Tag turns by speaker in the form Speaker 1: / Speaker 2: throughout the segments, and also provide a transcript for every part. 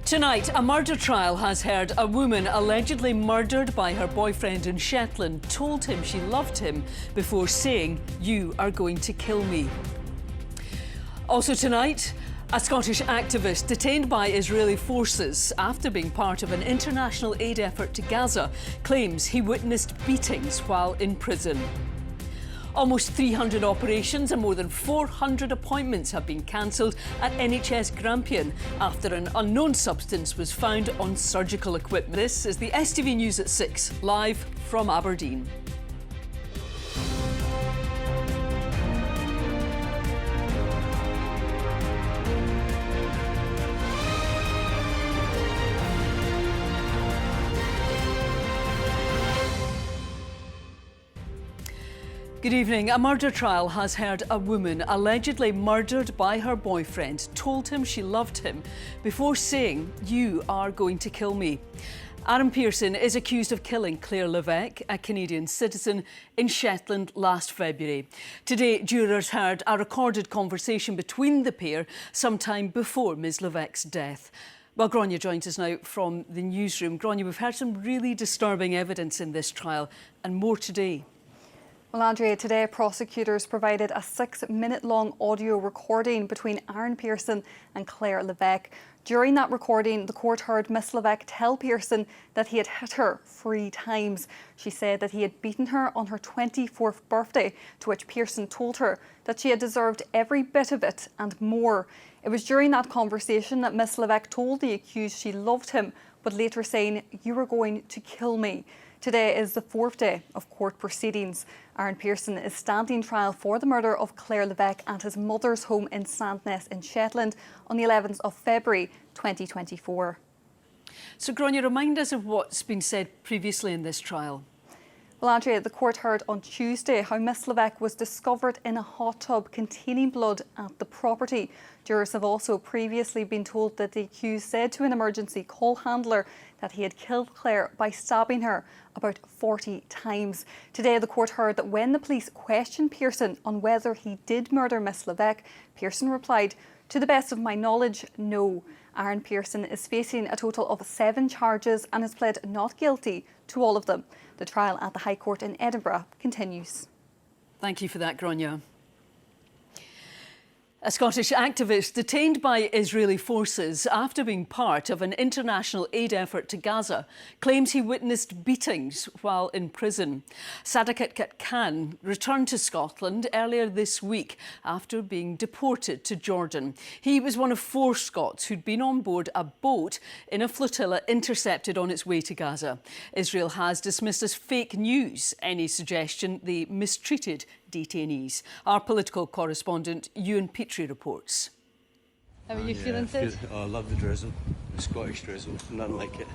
Speaker 1: Tonight, a murder trial has heard a woman allegedly murdered by her boyfriend in Shetland told him she loved him before saying, "You are going to kill me." Also tonight, a Scottish activist detained by Israeli forces after being part of an international aid effort to Gaza claims he witnessed beatings while in prison. Almost 300 operations and more than 400 appointments have been cancelled at NHS Grampian after an unknown substance was found on surgical equipment. This is the STV News at 6, live from Aberdeen. Good evening. A murder trial has heard a woman allegedly murdered by her boyfriend told him she loved him before saying, "You are going to kill me." Aaron Pearson is accused of killing Claire Levesque, a Canadian citizen, in Shetland last February. Today, jurors heard a recorded conversation between the pair sometime before Ms Levesque's death. Well, Gráinne joins us now from the newsroom. Gráinne, we've heard some really disturbing evidence in this trial and more today.
Speaker 2: Well, Andrea, today prosecutors provided a 6-minute-long audio recording between Aaron Pearson and Claire Levesque. During that recording, the court heard Miss Levesque tell Pearson that he had hit her 3 times. She said that he had beaten her on her 24th birthday, to which Pearson told her that she had deserved every bit of it and more. It was during that conversation that Miss Levesque told the accused she loved him, but later saying, "You were going to kill me." Today is the 4th day of court proceedings. Aaron Pearson is standing trial for the murder of Claire Levesque at his mother's home in Sandnes in Shetland on the 11th of February 2024.
Speaker 1: So, Gráinne, remind us of what's been said previously in this trial.
Speaker 2: Well, Andrea, the court heard on Tuesday how Miss Levesque was discovered in a hot tub containing blood at the property. Jurors have also previously been told that the accused said to an emergency call handler that he had killed Claire by stabbing her about 40 times. Today, the court heard that when the police questioned Pearson on whether he did murder Miss Levesque, Pearson replied, "To the best of my knowledge, no." Aaron Pearson is facing a total of 7 charges and has pled not guilty to all of them. The trial at the High Court in Edinburgh continues.
Speaker 1: Thank you for that, Gráinne. A Scottish activist detained by Israeli forces after being part of an international aid effort to Gaza claims he witnessed beatings while in prison. Sadiq Khan returned to Scotland earlier this week after being deported to Jordan. He was one of 4 Scots who'd been on board a boat in a flotilla intercepted on its way to Gaza. Israel has dismissed as fake news any suggestion they mistreated detainees. Our political correspondent Ewan Petrie reports.
Speaker 2: How are you feeling, Sid?
Speaker 3: Oh, I love the drizzle, the Scottish drizzle, nothing like it.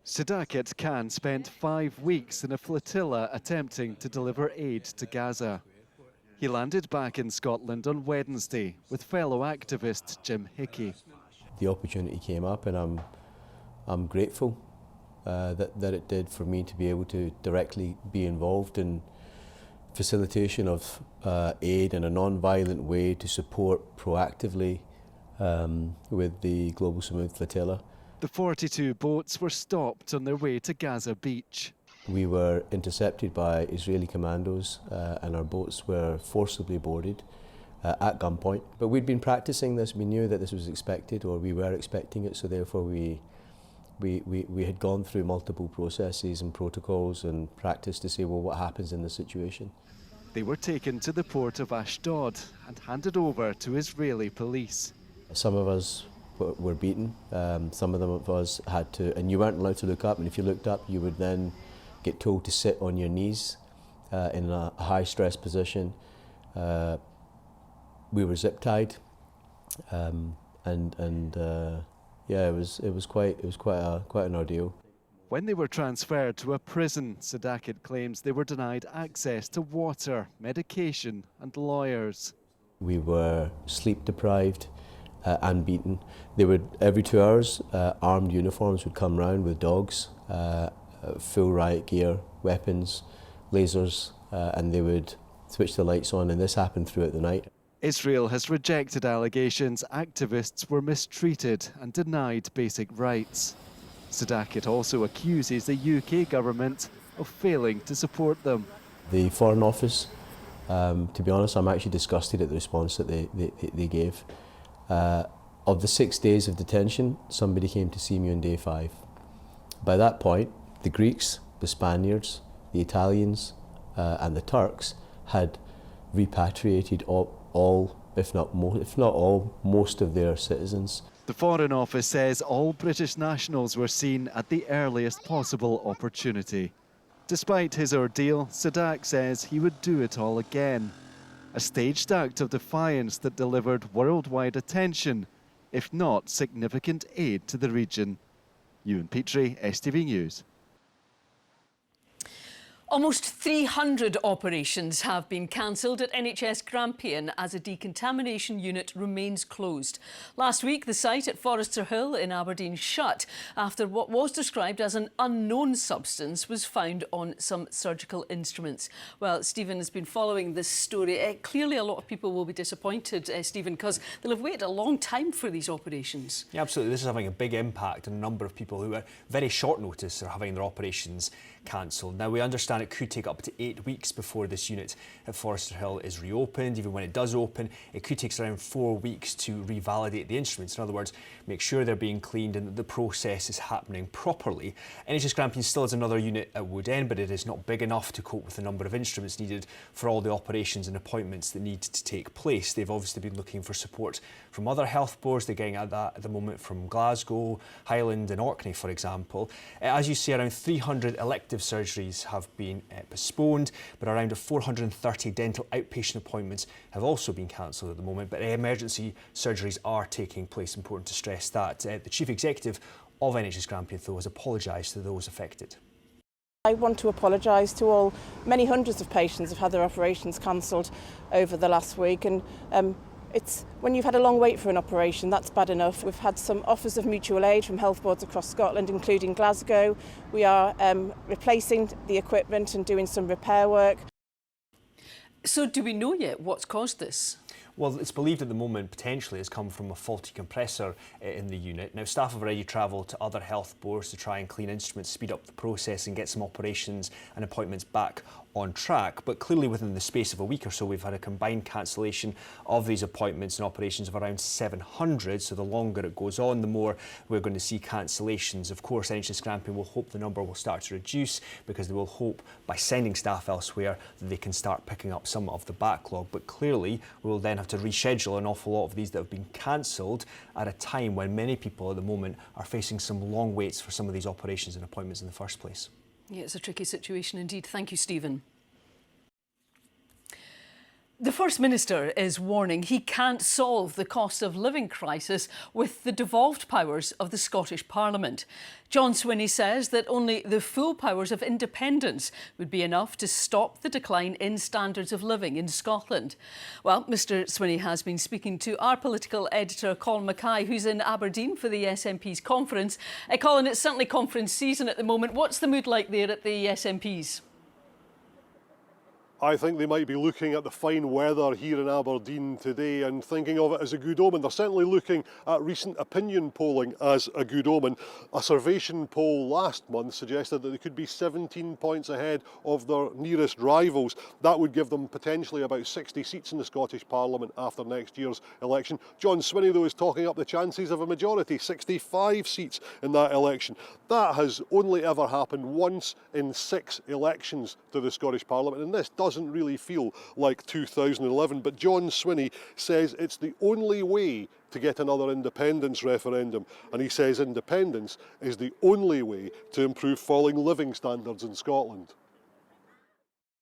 Speaker 4: Sadiq Khan spent 5 weeks in a flotilla attempting to deliver aid to Gaza. He landed back in Scotland on Wednesday with fellow activist Jim Hickey.
Speaker 3: The opportunity came up and I'm grateful that it did for me to be able to directly be involved in facilitation of aid in a non-violent way to support proactively with the Global Smooth Flotilla.
Speaker 4: The 42 boats were stopped on their way to Gaza Beach.
Speaker 3: We were intercepted by Israeli commandos and our boats were forcibly boarded at gunpoint. But we'd been practicing this, we knew that this was expected, or we were expecting it, so therefore we had gone through multiple processes and protocols and practice to say, well, what happens in this situation?
Speaker 4: They were taken to the port of Ashdod and handed over to Israeli police. Some
Speaker 3: of us were beaten, some of us had to, and you weren't allowed to look up, and if you looked up you would then get told to sit on your knees in a high stress position. We were zip tied, yeah, it was quite an ordeal.
Speaker 4: When they were transferred to a prison, Sadiq claims they were denied access to water, medication and lawyers.
Speaker 3: We were sleep deprived and beaten. They would, every 2 hours, armed uniforms would come round with dogs, full riot gear, weapons, lasers, and they would switch the lights on, and this happened throughout the night.
Speaker 4: Israel has rejected allegations activists were mistreated and denied basic rights. Sadaqat also accuses the UK government of failing to support them.
Speaker 3: The Foreign Office, to be honest, I'm actually disgusted at the response that they gave. Of the 6 days of detention, somebody came to see me on day 5. By that point, the Greeks, the Spaniards, the Italians and the Turks had repatriated all, if not all, most of their citizens.
Speaker 4: The Foreign Office says all British nationals were seen at the earliest possible opportunity. Despite his ordeal, Sadaq says he would do it all again. A staged act of defiance that delivered worldwide attention, if not significant aid to the region. Ewan Petrie, STV News.
Speaker 1: Almost 300 operations have been cancelled at NHS Grampian as a decontamination unit remains closed. Last week, the site at Forester Hill in Aberdeen shut after what was described as an unknown substance was found on some surgical instruments. Well, Stephen has been following this story. Clearly, a lot of people will be disappointed, Stephen, because they'll have waited a long time for these operations.
Speaker 5: Yeah, absolutely. This is having a big impact on a number of people who, at very short notice, are having their operations cancelled. Now, we understand it could take up to 8 weeks before this unit at Forester Hill is reopened. Even when it does open, it could take around 4 weeks to revalidate the instruments. In other words, make sure they're being cleaned and that the process is happening properly. NHS Grampian still has another unit at Wood End, but it is not big enough to cope with the number of instruments needed for all the operations and appointments that need to take place. They've obviously been looking for support from other health boards. They're getting at that at the moment from Glasgow, Highland and Orkney, for example. As you see, around 300 elective surgeries have been postponed, but around 430 dental outpatient appointments have also been cancelled at the moment. But emergency surgeries are taking place. Important to stress that. The Chief Executive of NHS Grampian, though, has apologised to those affected.
Speaker 6: I want to apologise to all. Many hundreds of patients have had their operations cancelled over the last week, and it's when you've had a long wait for an operation, that's bad enough. We've had some offers of mutual aid from health boards across Scotland, including Glasgow. We are replacing the equipment and doing some repair work.
Speaker 1: So do we know yet what's caused this?
Speaker 5: Well, it's believed at the moment potentially has come from a faulty compressor in the unit. Now, staff have already travelled to other health boards to try and clean instruments, speed up the process and get some operations and appointments back on track. But clearly within the space of a week or so, we've had a combined cancellation of these appointments and operations of around 700. So the longer it goes on, the more we're going to see cancellations. Of course, NHS Grampian will hope the number will start to reduce because they will hope by sending staff elsewhere that they can start picking up some of the backlog. But clearly, we will then have to reschedule an awful lot of these that have been cancelled at a time when many people at the moment are facing some long waits for some of these operations and appointments in the first place.
Speaker 1: Yeah, it's a tricky situation indeed. Thank you, Stephen. The First Minister is warning he can't solve the cost of living crisis with the devolved powers of the Scottish Parliament. John Swinney says that only the full powers of independence would be enough to stop the decline in standards of living in Scotland. Well, Mr Swinney has been speaking to our political editor, Colin Mackay, who's in Aberdeen for the SNP's conference. Colin, it's certainly conference season at the moment. What's the mood like there at the SNP's?
Speaker 7: I think they might be looking at the fine weather here in Aberdeen today and thinking of it as a good omen. They're certainly looking at recent opinion polling as a good omen. A Survation poll last month suggested that they could be 17 points ahead of their nearest rivals. That would give them potentially about 60 seats in the Scottish Parliament after next year's election. John Swinney, though, is talking up the chances of a majority, 65 seats in that election. That has only ever happened once in 6 elections to the Scottish Parliament, and this doesn't really feel like 2011, but John Swinney says it's the only way to get another independence referendum, and he says independence is the only way to improve falling living standards in Scotland.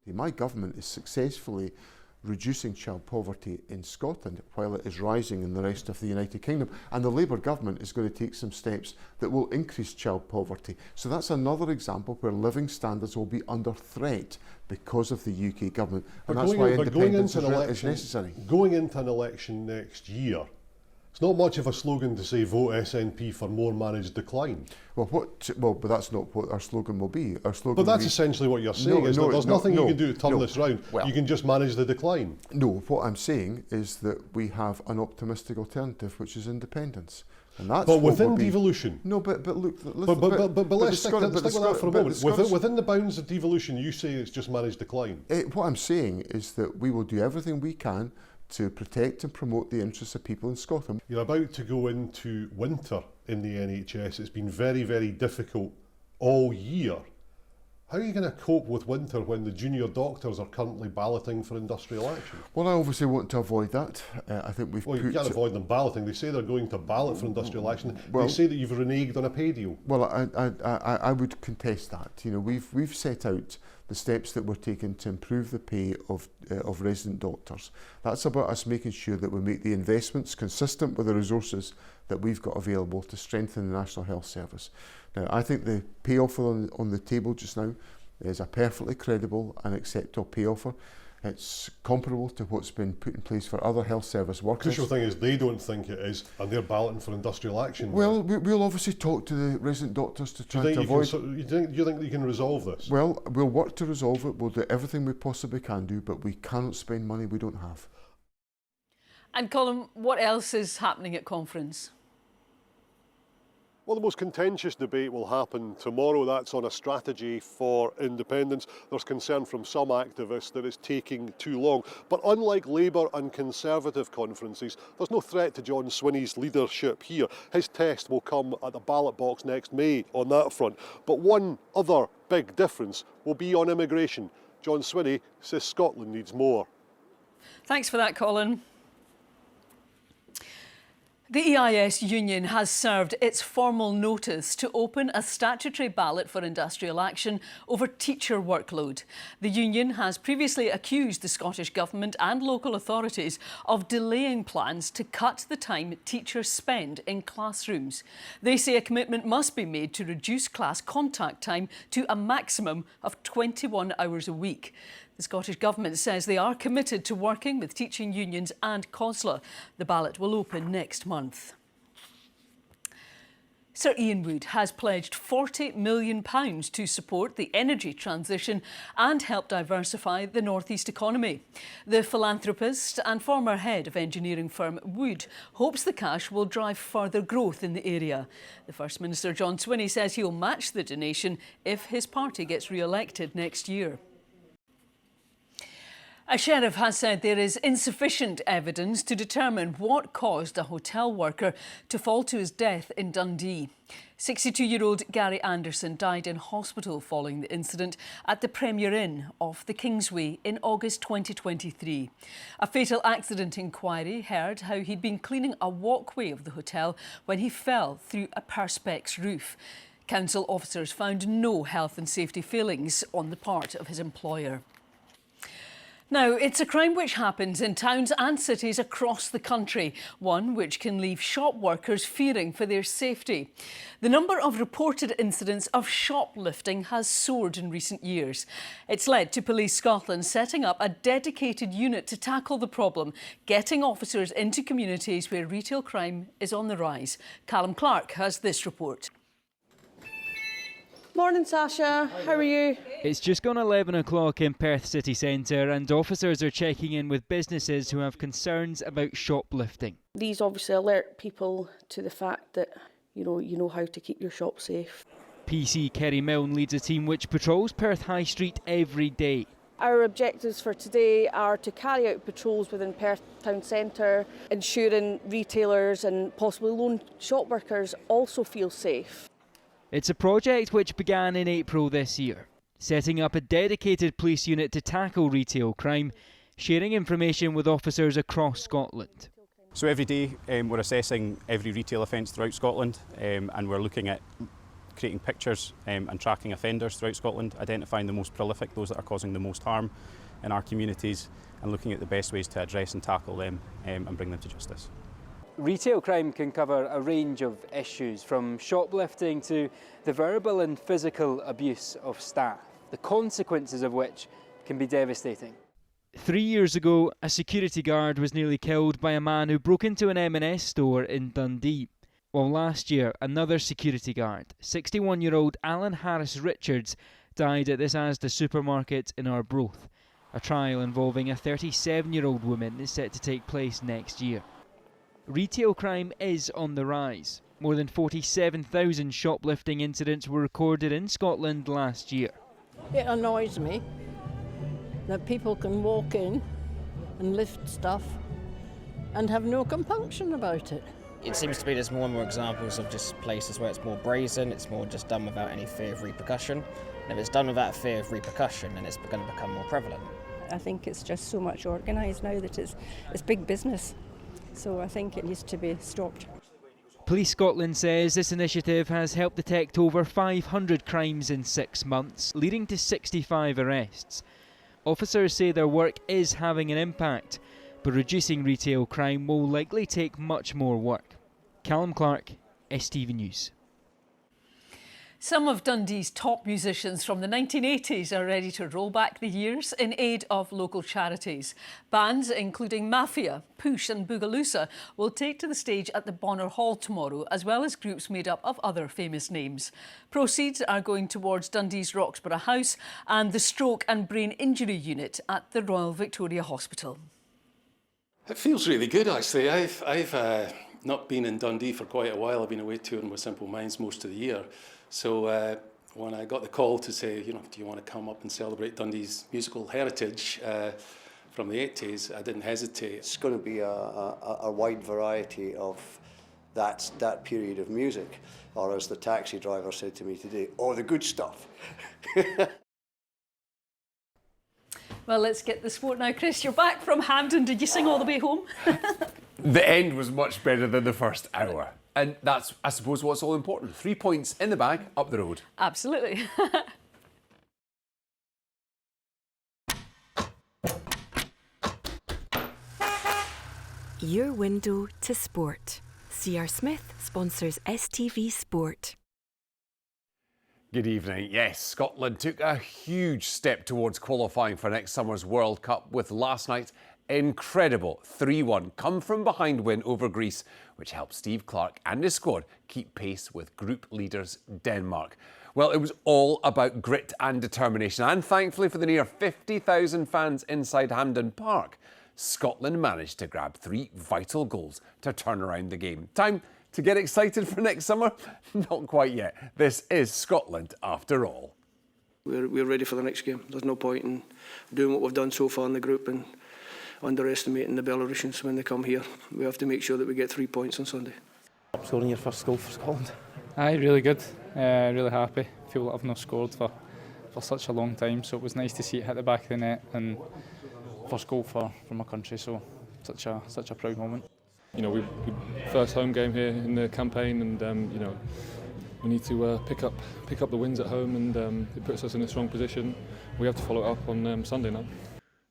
Speaker 8: My government is successfully reducing child poverty in Scotland while it is rising in the rest of the United Kingdom, and the Labour government is going to take some steps that will increase child poverty. So that's another example where living standards will be under threat because of the UK government, and that's why independence is necessary.
Speaker 7: Going into an election next year, It's not much of a slogan to say vote SNP for more managed decline.
Speaker 8: Well, but that's not what our slogan will be. Our slogan.
Speaker 7: But that's essentially what you're saying, is that there's nothing you can do to turn this round.
Speaker 8: Well,
Speaker 7: you can just manage the decline.
Speaker 8: No, what I'm saying is that we have an optimistic alternative, which is independence. And that's
Speaker 7: but within devolution.
Speaker 8: No, but look.
Speaker 7: But let's stick with that for a moment. Within the bounds of devolution, you say it's just managed decline.
Speaker 8: What I'm saying is that we will do everything we can to protect and promote the interests of people in Scotland.
Speaker 7: You're about to go into winter in the NHS. It's been very, very difficult all year. How are you going to cope with winter when the junior doctors are currently balloting for industrial action?
Speaker 8: Well, I obviously want to avoid that. I think we've.
Speaker 7: Well, you can't avoid them balloting. They say they're going to ballot for industrial action. Well, they say that you've reneged on a pay deal.
Speaker 8: Well, I would contest that. You know, we've set out the steps that we're taking to improve the pay of resident doctors. That's about us making sure that we make the investments consistent with the resources that we've got available to strengthen the National Health Service. Now, I think the pay offer on the table just now is a perfectly credible and acceptable pay offer. It's comparable to what's been put in place for other health service workers.
Speaker 7: The crucial thing is they don't think it is, and they're balloting for industrial action.
Speaker 8: Well, we'll obviously talk to the resident doctors to try to avoid...
Speaker 7: Do you think that you can resolve this?
Speaker 8: Well, we'll work to resolve it. We'll do everything we possibly can do, but we cannot spend money we don't have.
Speaker 1: And Colin, what else is happening at conference?
Speaker 7: Well, the most contentious debate will happen tomorrow. That's on a strategy for independence. There's concern from some activists that it's taking too long. But unlike Labour and Conservative conferences, there's no threat to John Swinney's leadership here. His test will come at the ballot box next May on that front. But one other big difference will be on immigration. John Swinney says Scotland needs more.
Speaker 1: Thanks for that, Colin. The EIS union has served its formal notice to open a statutory ballot for industrial action over teacher workload. The union has previously accused the Scottish Government and local authorities of delaying plans to cut the time teachers spend in classrooms. They say a commitment must be made to reduce class contact time to a maximum of 21 hours a week. The Scottish Government says they are committed to working with teaching unions and COSLA. The ballot will open next month. Sir Ian Wood has pledged £40 million to support the energy transition and help diversify the North East economy. The philanthropist and former head of engineering firm Wood hopes the cash will drive further growth in the area. The First Minister John Swinney says he'll match the donation if his party gets re-elected next year. A sheriff has said there is insufficient evidence to determine what caused a hotel worker to fall to his death in Dundee. 62-year-old Gary Anderson died in hospital following the incident at the Premier Inn off the Kingsway in August 2023. A fatal accident inquiry heard how he'd been cleaning a walkway of the hotel when he fell through a perspex roof. Council officers found no health and safety failings on the part of his employer. Now, it's a crime which happens in towns and cities across the country, one which can leave shop workers fearing for their safety. The number of reported incidents of shoplifting has soared in recent years. It's led to Police Scotland setting up a dedicated unit to tackle the problem, getting officers into communities where retail crime is on the rise. Callum Clark has this report.
Speaker 6: Morning, Sasha. How are you?
Speaker 9: It's just gone 11 o'clock in Perth city centre and officers are checking in with businesses who have concerns about shoplifting.
Speaker 6: These obviously alert people to the fact that, you know how to keep your shop safe.
Speaker 9: PC Kerry Milne leads a team which patrols Perth High Street every day.
Speaker 6: Our objectives for today are to carry out patrols within Perth Town Centre, ensuring retailers and possibly lone shop workers also feel safe.
Speaker 9: It's a project which began in April this year, setting up a dedicated police unit to tackle retail crime, sharing information with officers across Scotland.
Speaker 10: So every day we're assessing every retail offence throughout Scotland and we're looking at creating pictures and tracking offenders throughout Scotland, identifying the most prolific, those that are causing the most harm in our communities, and looking at the best ways to address and tackle them and bring them to justice.
Speaker 9: Retail crime can cover a range of issues, from shoplifting to the verbal and physical abuse of staff, the consequences of which can be devastating. 3 years ago, a security guard was nearly killed by a man who broke into an M&S store in Dundee. While last year, another security guard, 61-year-old Alan Harris Richards, died at this Asda supermarket in Arbroath. A trial involving a 37-year-old woman is set to take place next year. Retail crime is on the rise. More than 47,000 shoplifting incidents were recorded in Scotland last year.
Speaker 11: It annoys me that people can walk in and lift stuff and have no compunction about it.
Speaker 12: It seems to be there's more and more examples of just places where it's more brazen, it's more just done without any fear of repercussion. And if it's done without fear of repercussion, then it's going to become more prevalent.
Speaker 13: I think it's just so much organised now that it's big business. So I think it needs to be stopped.
Speaker 9: Police Scotland says this initiative has helped detect over 500 crimes in 6 months, leading to 65 arrests. Officers say their work is having an impact, but reducing retail crime will likely take much more work. Callum Clark, STV News.
Speaker 1: Some of Dundee's top musicians from the 1980s are ready to roll back the years in aid of local charities. Bands including Mafia, Push and Boogaloosa will take to the stage at the Bonner Hall tomorrow, as well as groups made up of other famous names. Proceeds are going towards Dundee's Roxburgh House and the Stroke and Brain Injury Unit at the Royal Victoria Hospital.
Speaker 14: It feels really good, actually. I've not been in Dundee for quite a while. I've been away touring with Simple Minds most of the year. So when I got the call to say, do you want to come up and celebrate Dundee's musical heritage from the 80s, I didn't hesitate.
Speaker 15: It's going to be a wide variety of that period of music, or as the taxi driver said to me today, all the good stuff.
Speaker 1: Well, let's get the sport now. Chris, you're back from Hampden. Did you sing all the way home?
Speaker 16: The end was much better than the first hour. And that's, I suppose, what's all important. 3 points in the bag, up the road.
Speaker 1: Absolutely.
Speaker 17: Your window to sport. C.R. Smith sponsors STV Sport.
Speaker 16: Good evening. Yes, Scotland took a huge step towards qualifying for next summer's World Cup with last night's incredible 3-1 come-from-behind win over Greece, which helped Steve Clarke and his squad keep pace with group leaders Denmark. Well, it was all about grit and determination, and thankfully for the near 50,000 fans inside Hampden Park, Scotland managed to grab 3 vital goals to turn around the game. Time to get excited for next summer? Not quite yet. This is Scotland after all.
Speaker 18: We're ready for the next game. There's no point in doing what we've done so far in the group and underestimating the Belarusians when they come here. We have to make sure that we get 3 points on Sunday.
Speaker 19: Scoring your first goal for Scotland?
Speaker 20: Aye, really good. Really happy. Feel that I've not scored for such a long time, so it was nice to see it hit the back of the net and first goal for my country. So such a proud moment.
Speaker 21: We first home game here in the campaign, and we need to pick up the wins at home, and it puts us in a strong position. We have to follow it up on Sunday now.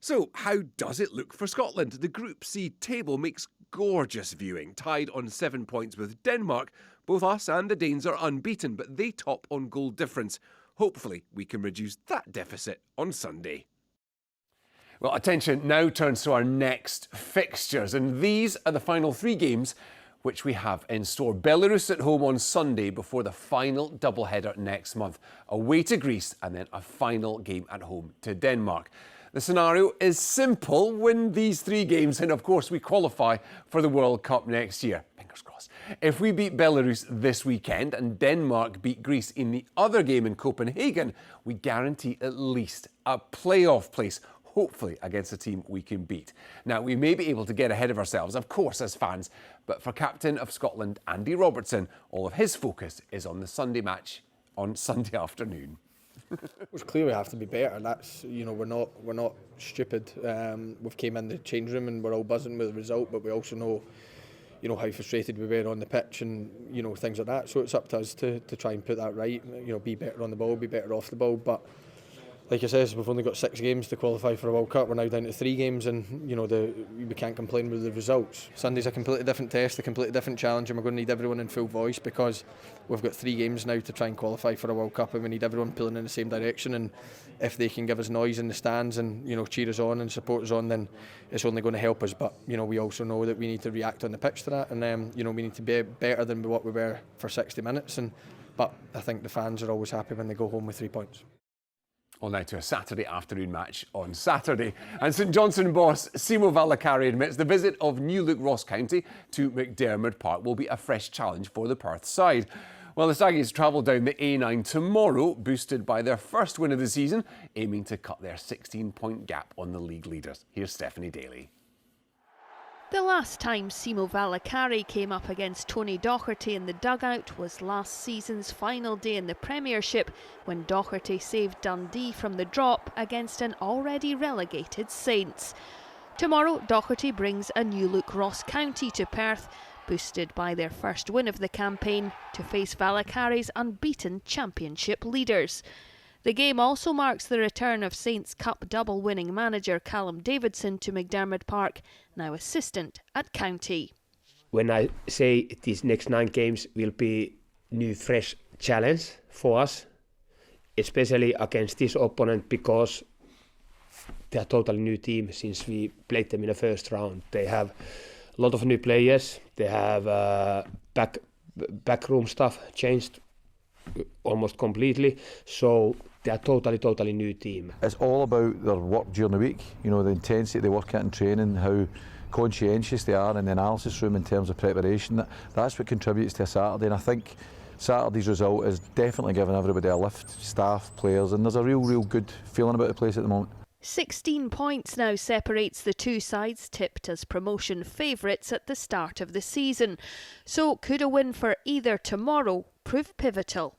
Speaker 16: So, how does it look for Scotland? The Group C table makes gorgeous viewing, tied on 7 points with Denmark. Both us and the Danes are unbeaten, but they top on goal difference. Hopefully, we can reduce that deficit on Sunday. Well, attention now turns to our next fixtures, and these are the final 3 games which we have in store. Belarus at home on Sunday before the final doubleheader next month. Away to Greece and then a final game at home to Denmark. The scenario is simple. Win these 3 games and of course we qualify for the World Cup next year. Fingers crossed. If we beat Belarus this weekend and Denmark beat Greece in the other game in Copenhagen, we guarantee at least a playoff place, hopefully against a team we can beat. Now, we may be able to get ahead of ourselves, of course, as fans, but for Captain of Scotland, Andy Robertson, all of his focus is on the Sunday match on Sunday afternoon.
Speaker 22: It's clear we have to be better. That's, we're not stupid. We've came in the change room and we're all buzzing with the result, but we also know, how frustrated we were on the pitch and things like that. So it's up to us to try and put that right. Be better on the ball, be better off the ball. But like I said, we've only got 6 games to qualify for a World Cup. We're now down to 3 games, and you know we can't complain with the results. Sunday's a completely different test, a completely different challenge, and we're going to need everyone in full voice because we've got 3 games now to try and qualify for a World Cup, and we need everyone pulling in the same direction. And if they can give us noise in the stands and cheer us on and support us on, then it's only going to help us. But we also know that we need to react on the pitch to that, and we need to be better than what we were for 60 minutes. But I think the fans are always happy when they go home with 3 points.
Speaker 16: Well, now to a Saturday afternoon match on Saturday. And St Johnstone boss Simo Valakari admits the visit of new look Ross County to McDermott Park will be a fresh challenge for the Perth side. Well, the Staggies travel down the A9 tomorrow, boosted by their first win of the season, aiming to cut their 16-point gap on the league leaders. Here's Stephanie Daly.
Speaker 2: The last time Simo Valakari came up against Tony Docherty in the dugout was last season's final day in the Premiership, when Docherty saved Dundee from the drop against an already relegated Saints. Tomorrow, Docherty brings a new look Ross County to Perth, boosted by their first win of the campaign, to face Valakari's unbeaten Championship leaders. The game also marks the return of Saints Cup double-winning manager Callum Davidson to McDermott Park, now assistant at County.
Speaker 3: When I say these next 9 games will be new fresh challenge for us, especially against this opponent, because they are a totally new team since we played them in the first round. They have a lot of new players, they have backroom stuff changed almost completely, so they're a totally new team.
Speaker 23: It's all about their work during the week, the intensity they work at in training, how conscientious they are in the analysis room in terms of preparation. That's what contributes to a Saturday, and I think Saturday's result is definitely giving everybody a lift, staff, players, and there's a real good feeling about the place at the moment.
Speaker 2: 16 points now separates the two sides tipped as promotion favourites at the start of the season. So could a win for either tomorrow prove pivotal?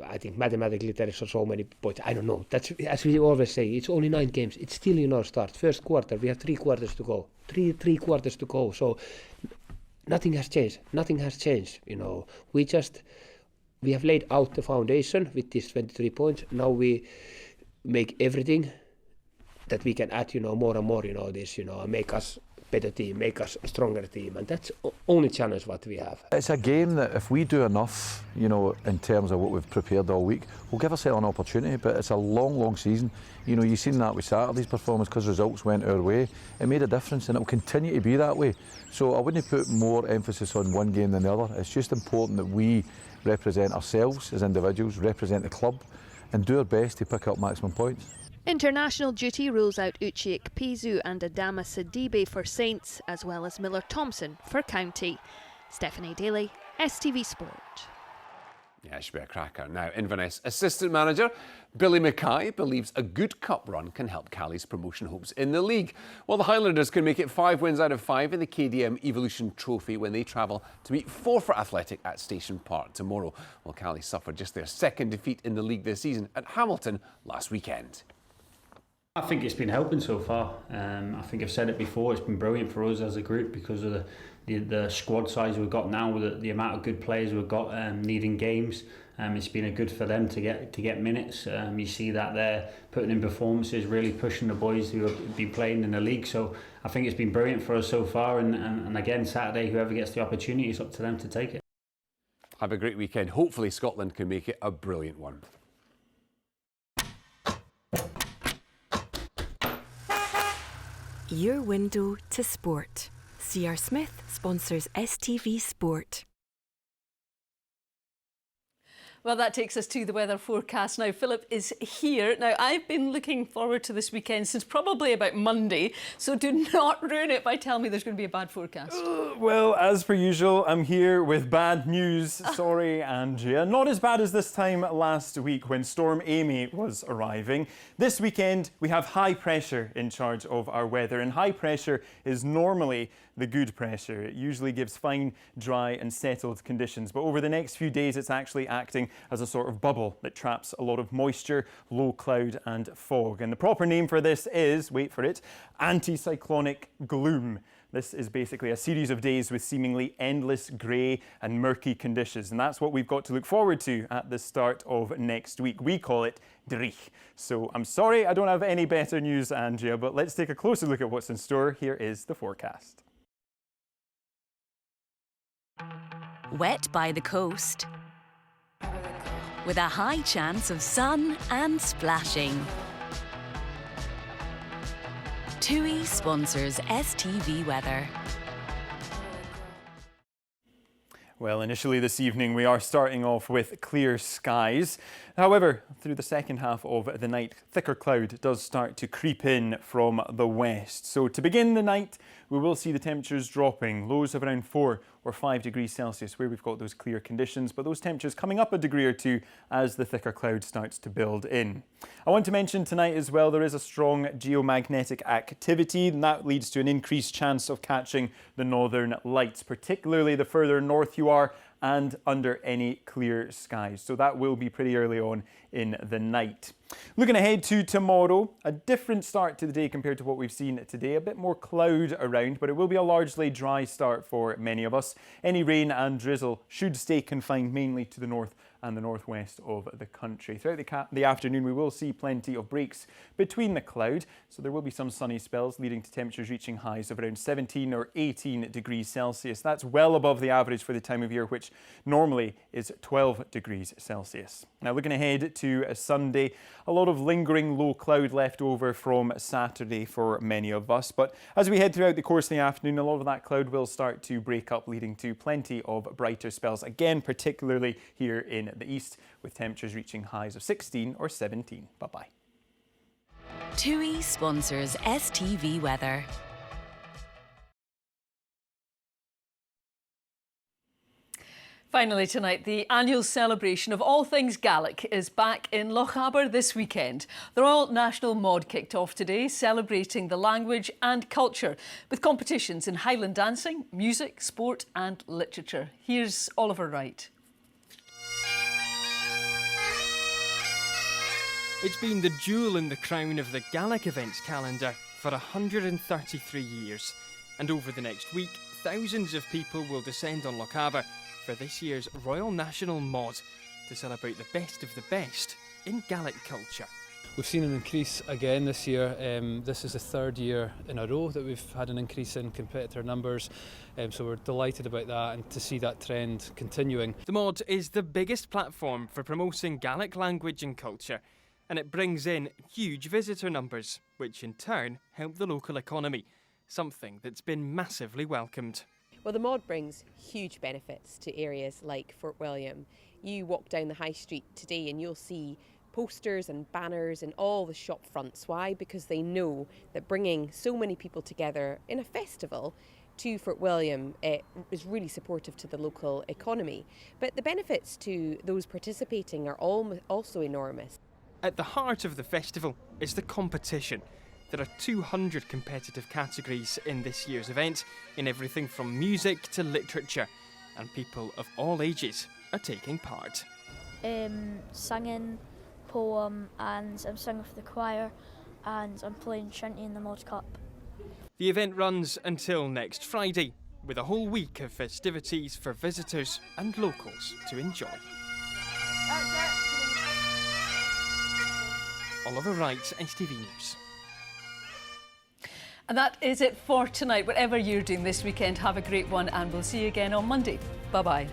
Speaker 3: I think mathematically there is so many points. I don't know. That's, as we always say, it's only 9 games. It's still start. First quarter, we have 3 quarters to go. Three quarters to go. So nothing has changed. Nothing has changed. We have laid out the foundation with these 23 points. Now we make everything that we can add, more and more, and make us better team, make us a stronger team, and that's the only challenge what we have.
Speaker 23: It's a game that if we do enough, in terms of what we've prepared all week, we'll give ourselves an opportunity, but it's a long season. You've seen that with Saturday's performance, because results went our way. It made a difference, and it will continue to be that way. So I wouldn't put more emphasis on one game than the other. It's just important that we represent ourselves as individuals, represent the club, and do our best to pick up maximum points.
Speaker 2: International duty rules out Uche Ikpeazu and Adama Sidibe for Saints, as well as Miller Thompson for County. Stephanie Daly, STV Sport.
Speaker 16: Yeah, it should be a cracker. Now, Inverness assistant manager Billy Mackay believes a good cup run can help Callie's promotion hopes in the league. Well, the Highlanders can make it 5 wins out of 5 in the KDM Evolution Trophy when they travel to meet Forfar Athletic at Station Park tomorrow. Well, Callie suffered just their 2nd defeat in the league this season at Hamilton last weekend.
Speaker 24: I think it's been helping so far. I think I've said it before, it's been brilliant for us as a group because of the squad size we've got now, with the amount of good players we've got needing games. It's been good for them to get minutes. You see that they're putting in performances, really pushing the boys who have been playing in the league. So I think it's been brilliant for us so far. And again, Saturday, whoever gets the opportunity, it's up to them to take it.
Speaker 16: Have a great weekend. Hopefully Scotland can make it a brilliant one.
Speaker 17: Your window to sport. C.R. Smith sponsors STV Sport.
Speaker 1: Well, that takes us to the weather forecast now. Philip is here. Now, I've been looking forward to this weekend since probably about Monday, so do not ruin it by telling me there's going to be a bad forecast.
Speaker 25: Well, as per usual, I'm here with bad news. Sorry, Andrea. Not as bad as this time last week when Storm Amy was arriving. This weekend, we have high pressure in charge of our weather, and high pressure is normally the good pressure. It usually gives fine, dry and settled conditions, but over the next few days it's actually acting as a sort of bubble that traps a lot of moisture, low cloud and fog. And the proper name for this is, wait for it, anticyclonic gloom. This is basically a series of days with seemingly endless grey and murky conditions, and that's what we've got to look forward to at the start of next week. We call it Dreich. So I'm sorry I don't have any better news, Andrea, but let's take a closer look at what's in store. Here is the forecast.
Speaker 4: Wet by the coast, with a high chance of sun and splashing. TUI sponsors STV Weather.
Speaker 25: Well, initially this evening we are starting off with clear skies. However, through the second half of the night, thicker cloud does start to creep in from the west. So to begin the night, we will see the temperatures dropping, lows of around 4 or 5 degrees Celsius where we've got those clear conditions, but those temperatures coming up a degree or two as the thicker cloud starts to build in. I want to mention tonight as well, there is a strong geomagnetic activity, and that leads to an increased chance of catching the northern lights, particularly the further north you are and under any clear skies. So that will be pretty early on in the night. Looking ahead to tomorrow, a different start to the day compared to what we've seen today. A bit more cloud around, but it will be a largely dry start for many of us. Any rain and drizzle should stay confined mainly to the north and the northwest of the country. Throughout the afternoon, we will see plenty of breaks between the cloud, so there will be some sunny spells leading to temperatures reaching highs of around 17 or 18 degrees Celsius. That's well above the average for the time of year, which normally is 12 degrees Celsius. Now looking ahead to Sunday, a lot of lingering low cloud left over from Saturday for many of us, but as we head throughout the course of the afternoon, a lot of that cloud will start to break up, leading to plenty of brighter spells, again particularly here in the east, with temperatures reaching highs of 16 or 17. Bye-bye.
Speaker 4: TUI sponsors STV Weather.
Speaker 1: Finally tonight, the annual celebration of all things Gaelic is back in Lochaber this weekend. The Royal National Mod kicked off today, celebrating the language and culture with competitions in Highland dancing, music, sport and literature. Here's Oliver Wright.
Speaker 5: It's been the jewel in the crown of the Gaelic events calendar for 133 years. And over the next week, thousands of people will descend on Lochaber for this year's Royal National Mod to celebrate the best of the best in Gaelic culture.
Speaker 20: We've seen an increase again this year. This is the third year in a row that we've had an increase in competitor numbers, so we're delighted about that and to see that trend continuing.
Speaker 5: The Mod is the biggest platform for promoting Gaelic language and culture, and it brings in huge visitor numbers, which in turn help the local economy, something that's been massively welcomed.
Speaker 6: Well, the Mod brings huge benefits to areas like Fort William. You walk down the high street today and you'll see posters and banners in all the shop fronts. Why? Because they know that bringing so many people together in a festival to Fort William is really supportive to the local economy. But the benefits to those participating are also enormous.
Speaker 5: At the heart of the festival is the competition. There are 200 competitive categories in this year's event, in everything from music to literature, and people of all ages are taking part.
Speaker 7: Singing, poem, and I'm singing for the choir, and I'm playing shinty in the Mod Cup.
Speaker 5: The event runs until next Friday, with a whole week of festivities for visitors and locals to enjoy. Oliver Wright, STV News.
Speaker 1: And that is it for tonight. Whatever you're doing this weekend, have a great one and we'll see you again on Monday. Bye-bye.